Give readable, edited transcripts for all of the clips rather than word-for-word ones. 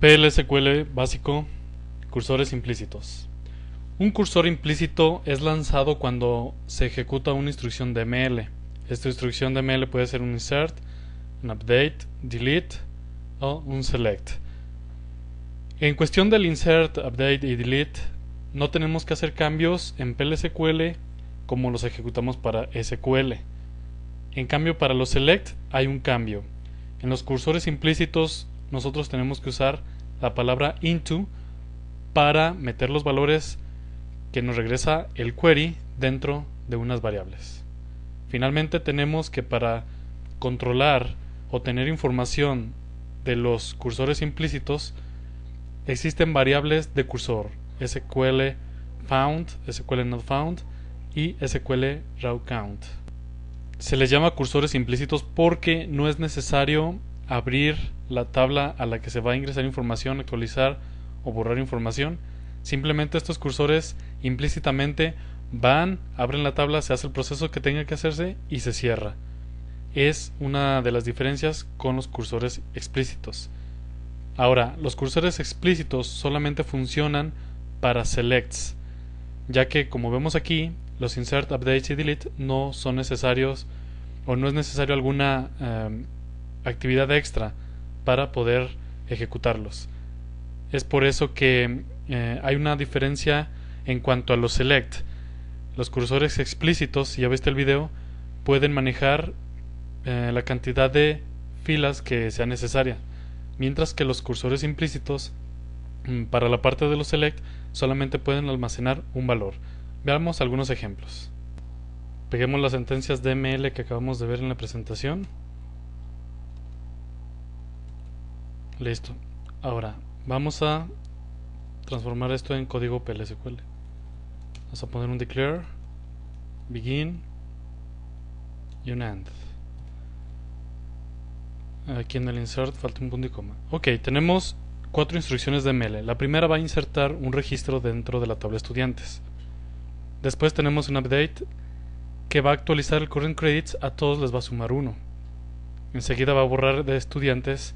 PLSQL básico, cursores implícitos. Un cursor implícito es lanzado cuando se ejecuta una instrucción de ML. Esta instrucción de ML puede ser un insert, un update, delete o un select. En cuestión del insert, update y delete, no tenemos que hacer cambios en PLSQL como los ejecutamos para SQL. En cambio, para los select hay un cambio. En los cursores implícitos nosotros tenemos que usar la palabra into para meter los valores que nos regresa el query dentro de unas variables. Finalmente tenemos que para controlar o tener información de los cursores implícitos existen variables de cursor SQL found, SQL not found y SQL raw count. Se les llama cursores implícitos porque no es necesario abrir la tabla a la que se va a ingresar información, actualizar o borrar información. Simplemente estos cursores implícitamente van, abren la tabla, se hace el proceso que tenga que hacerse y se cierra. Es una de las diferencias con los cursores explícitos. Ahora, los cursores explícitos solamente funcionan para selects, ya que como vemos aquí, los insert, updates y delete no son necesarios o no es necesario alguna actividad extra para poder ejecutarlos. Es por eso que hay una diferencia en cuanto a los select. Los cursores explícitos, si ya viste el video, pueden manejar la cantidad de filas que sea necesaria, mientras que los cursores implícitos para la parte de los select solamente pueden almacenar un valor. Veamos algunos ejemplos. Peguemos las sentencias DML que acabamos de ver en la presentación. Listo. Ahora vamos a transformar esto en código PLSQL. Vamos a poner un declare, begin y un end. Aquí en el insert falta un punto y coma. Ok, tenemos 4 instrucciones de ML. La primera va a insertar un registro dentro de la tabla estudiantes. Después tenemos un update que va a actualizar el current credits, a todos les va a sumar 1. Enseguida va a borrar de estudiantes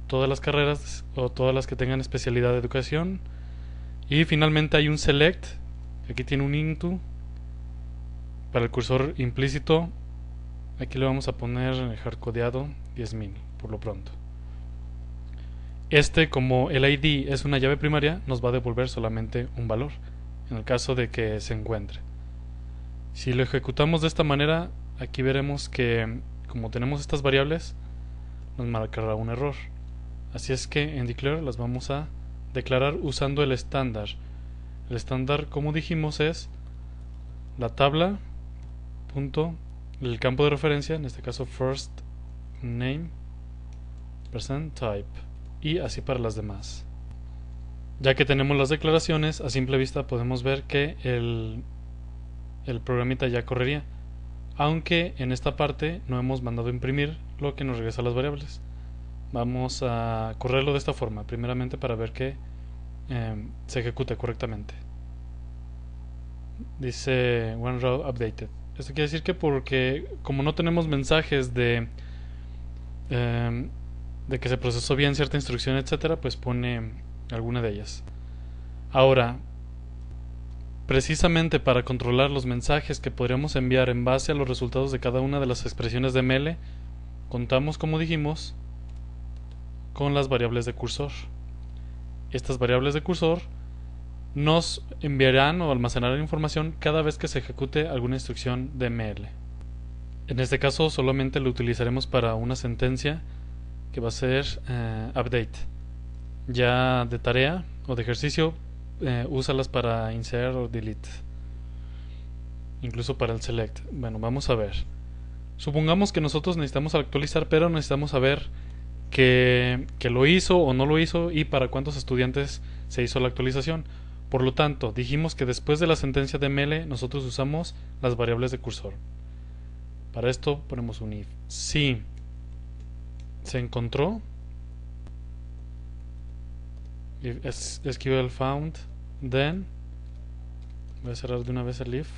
todas las carreras o todas las que tengan especialidad de educación. Y finalmente hay un select, aquí tiene un into para el cursor implícito. Aquí le vamos a poner hardcodeado 10.000 por lo pronto. Como el ID es una llave primaria, nos va a devolver solamente un valor en el caso de que se encuentre. Si lo ejecutamos de esta manera, aquí veremos que como tenemos estas variables, nos marcará un error. Así es que en declare las vamos a declarar usando el estándar. El estándar, como dijimos, es la tabla punto el campo de referencia, en este caso first name %type, y así para las demás. Ya que tenemos las declaraciones, a simple vista podemos ver que el programita ya correría, aunque en esta parte no hemos mandado imprimir lo que nos regresa a las variables. Vamos a correrlo de esta forma, primeramente para ver que se ejecute correctamente. Dice one row updated. Esto quiere decir que porque como no tenemos mensajes de que se procesó bien cierta instrucción, etcétera, pues pone alguna de ellas. Ahora, precisamente para controlar los mensajes que podríamos enviar en base a los resultados de cada una de las expresiones de ML, contamos, como dijimos, con las variables de cursor. Estas variables de cursor nos enviarán o almacenarán información cada vez que se ejecute alguna instrucción de ML. En este caso solamente lo utilizaremos para una sentencia que va a ser update. Ya de tarea o de ejercicio, úsalas para insert o delete, incluso para el select. Bueno, vamos a ver. Supongamos que nosotros necesitamos actualizar, pero necesitamos saber que lo hizo o no lo hizo y para cuántos estudiantes se hizo la actualización. Por lo tanto, dijimos que después de la sentencia de ML nosotros usamos las variables de cursor. Para esto ponemos un if. Si se encontró, if SQL found, then voy a cerrar de una vez el if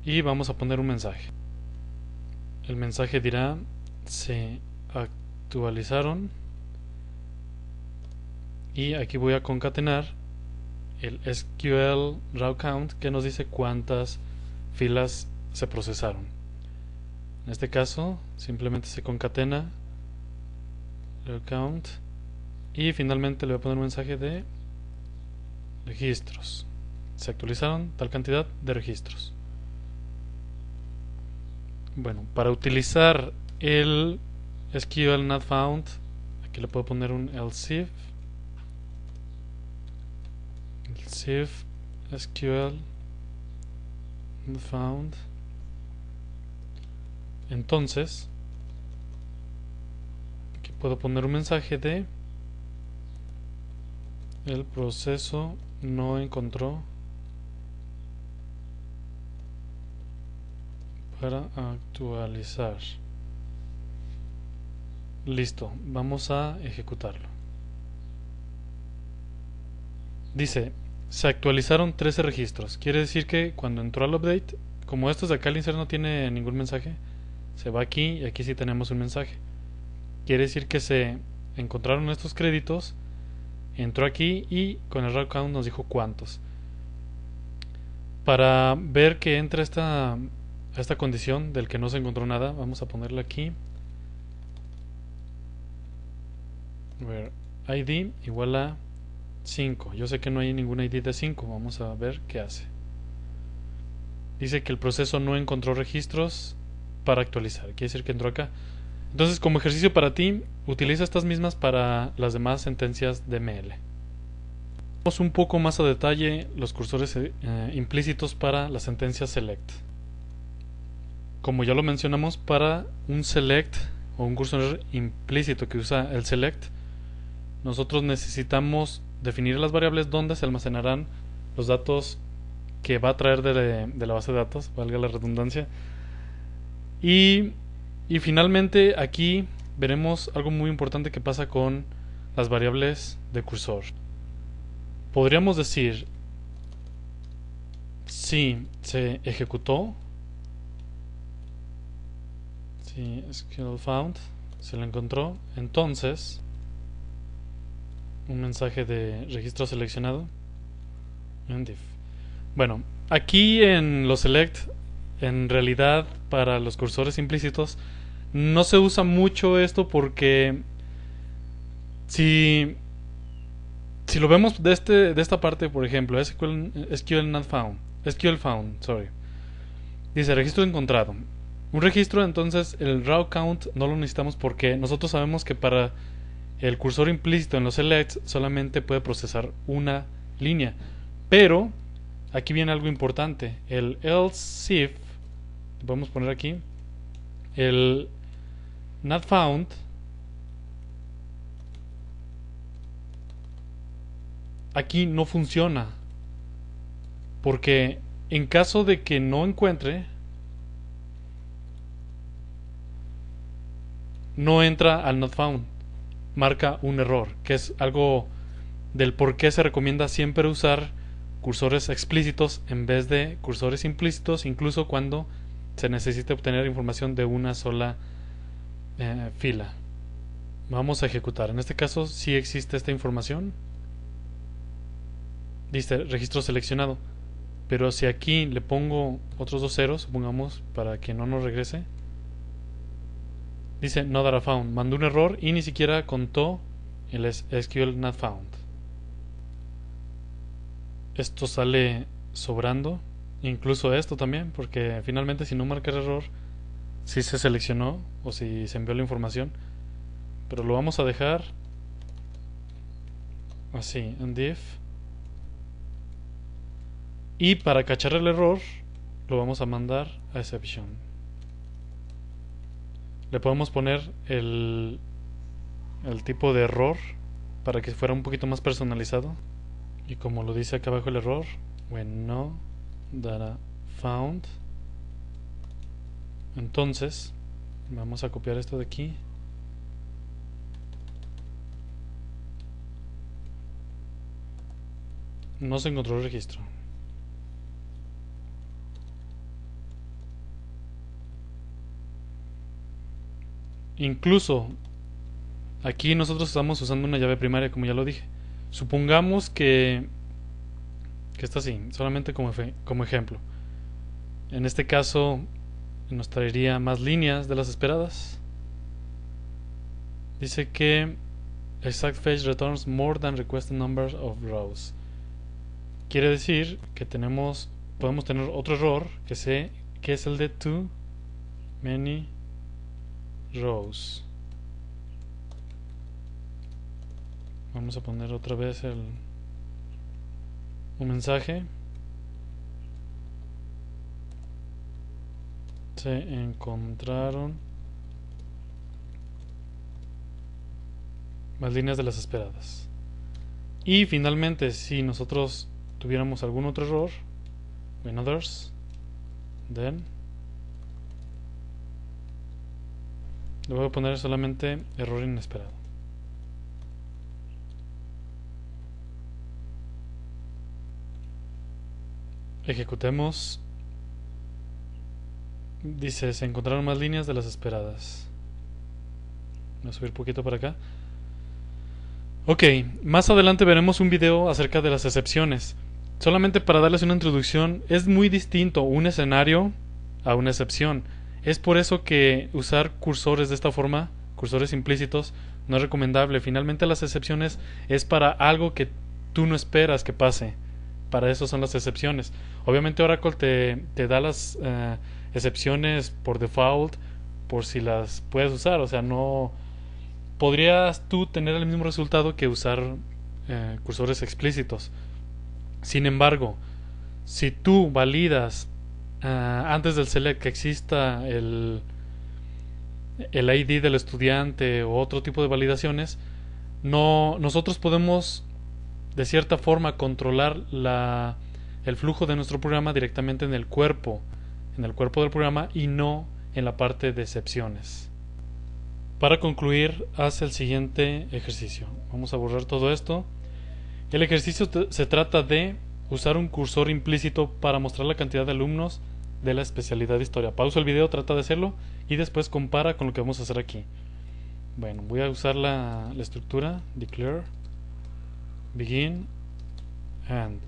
y vamos a poner un mensaje. El mensaje dirá se actualizaron y aquí voy a concatenar el SQL raw count que nos dice cuántas filas se procesaron. En este caso simplemente se concatena raw count y finalmente le voy a poner un mensaje de registros. Se actualizaron tal cantidad de registros. Bueno, para utilizar el SQL not found, aquí le puedo poner un else if SQL not found. Entonces aquí puedo poner un mensaje de el proceso no encontró para actualizar. Listo, vamos a ejecutarlo. Dice, se actualizaron 13 registros. Quiere decir que cuando entró al update, como estos de acá el insert no tiene ningún mensaje, se va aquí y aquí sí tenemos un mensaje. Quiere decir que se encontraron estos créditos, entró aquí y con el raw count nos dijo cuántos. Para ver que entra esta condición del que no se encontró nada, vamos a ponerle aquí where ID igual a 5. Yo sé que no hay ningún ID de 5. Vamos a ver qué hace. Dice que el proceso no encontró registros para actualizar. Quiere decir que entró acá. Entonces, como ejercicio para ti, utiliza estas mismas para las demás sentencias de ML. Vamos un poco más a detalle los cursores implícitos para la sentencia select. Como ya lo mencionamos, para un select o un cursor implícito que usa el select, nosotros necesitamos definir las variables donde se almacenarán los datos que va a traer de la base de datos, valga la redundancia. Y finalmente aquí veremos algo muy importante que pasa con las variables de cursor. Podríamos decir si se ejecutó, si SQL found, se lo encontró, entonces un mensaje de registro seleccionado en div. Bueno, aquí en los select, en realidad para los cursores implícitos no se usa mucho esto porque si lo vemos de esta parte, por ejemplo, SQL not found, SQL found, sorry, dice registro encontrado. Un registro, entonces el raw count no lo necesitamos porque nosotros sabemos que para el cursor implícito en los selects solamente puede procesar una línea. Pero aquí viene algo importante. El else if, lo podemos poner aquí, el not found aquí no funciona, porque en caso de que no encuentre, no entra al not found, marca un error, que es algo del por qué se recomienda siempre usar cursores explícitos en vez de cursores implícitos, incluso cuando se necesite obtener información de una sola fila. Vamos a ejecutar. En este caso sí existe esta información. Dice registro seleccionado. Pero si aquí le pongo otros dos ceros, supongamos, para que no nos regrese, dice no data found. Mandó un error y ni siquiera contó el SQL not found. Esto sale sobrando, incluso esto también, porque finalmente si no marca el error, si se seleccionó o si se envió la información, pero lo vamos a dejar así en div, y para cachar el error lo vamos a mandar a exception. Le podemos poner el tipo de error para que fuera un poquito más personalizado. Y como lo dice acá abajo el error, when no data found, entonces vamos a copiar esto de aquí no se encontró el registro. Incluso aquí nosotros estamos usando una llave primaria, como ya lo dije, Supongamos que está así, solamente como ejemplo. En este caso nos traería más líneas de las esperadas. Dice que exact fetch returns more than requested numbers of rows. Quiere decir que podemos tener otro error que es el de too many rows. Vamos a poner otra vez un mensaje. Se encontraron más líneas de las esperadas. Y finalmente, si nosotros tuviéramos algún otro error, when others, then le voy a poner solamente error inesperado. Ejecutemos. Dice, se encontraron más líneas de las esperadas. Voy a subir un poquito para acá. Ok, más adelante veremos un video acerca de las excepciones. Solamente para darles una introducción, es muy distinto un escenario a una excepción. Es por eso que usar cursores de esta forma, cursores implícitos, no es recomendable. Finalmente las excepciones es para algo que tú no esperas que pase. Para eso son las excepciones. Obviamente Oracle te da las excepciones por default, por si las puedes usar. O sea, no podrías tú tener el mismo resultado que usar cursores explícitos. Sin embargo, si tú validas antes del select que exista el ID del estudiante o otro tipo de validaciones, nosotros podemos de cierta forma controlar el flujo de nuestro programa directamente en el cuerpo del programa y no en la parte de excepciones. Para concluir, haz el siguiente ejercicio. Vamos a borrar todo esto. El ejercicio se trata de usar un cursor implícito para mostrar la cantidad de alumnos de la especialidad de historia. Pausa el video, trata de hacerlo y después compara con lo que vamos a hacer aquí. Bueno, voy a usar la estructura declare begin and.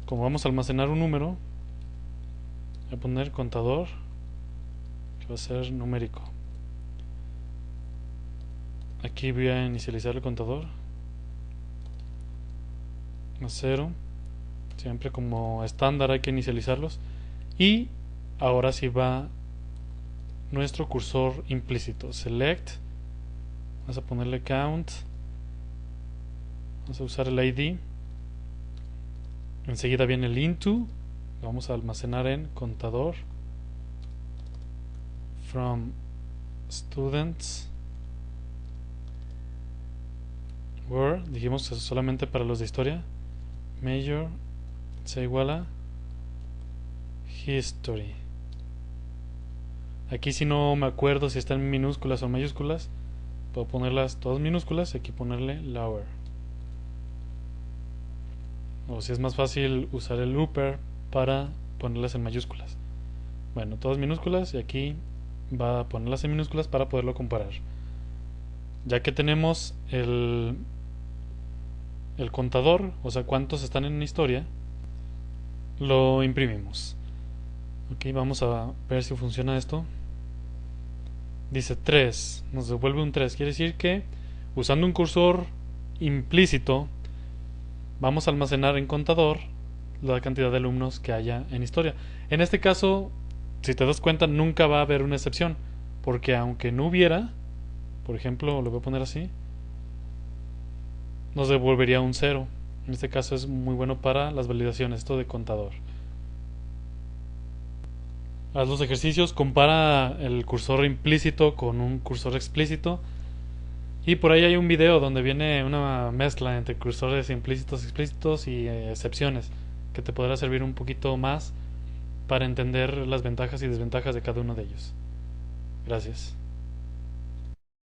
Como vamos a almacenar un número, voy a poner contador, que va a ser numérico. Aquí voy a inicializar el contador a 0. Siempre como estándar hay que inicializarlos. Y ahora sí va nuestro cursor implícito. Select. Vamos a ponerle count. Vamos a usar el ID. Enseguida viene el into. Lo vamos a almacenar en contador. From students. Where. Dijimos que es solamente para los de historia. Major. Se igual a history. Aquí si no me acuerdo si están en minúsculas o mayúsculas, puedo ponerlas todas minúsculas y aquí ponerle lower. O si es más fácil usar el upper para ponerlas en mayúsculas. Bueno, todas minúsculas y aquí va a ponerlas en minúsculas para poderlo comparar. Ya que tenemos el contador, o sea cuántos están en historia, lo imprimimos. Ok, vamos a ver si funciona esto. Dice 3, nos devuelve un 3. Quiere decir que usando un cursor implícito vamos a almacenar en contador la cantidad de alumnos que haya en historia. En este caso, si te das cuenta, nunca va a haber una excepción, porque aunque no hubiera, por ejemplo, lo voy a poner así, nos devolvería un 0. En este caso es muy bueno para las validaciones, esto de contador. Haz los ejercicios, compara el cursor implícito con un cursor explícito. Y por ahí hay un video donde viene una mezcla entre cursores implícitos, explícitos y excepciones, que te podrá servir un poquito más para entender las ventajas y desventajas de cada uno de ellos. Gracias.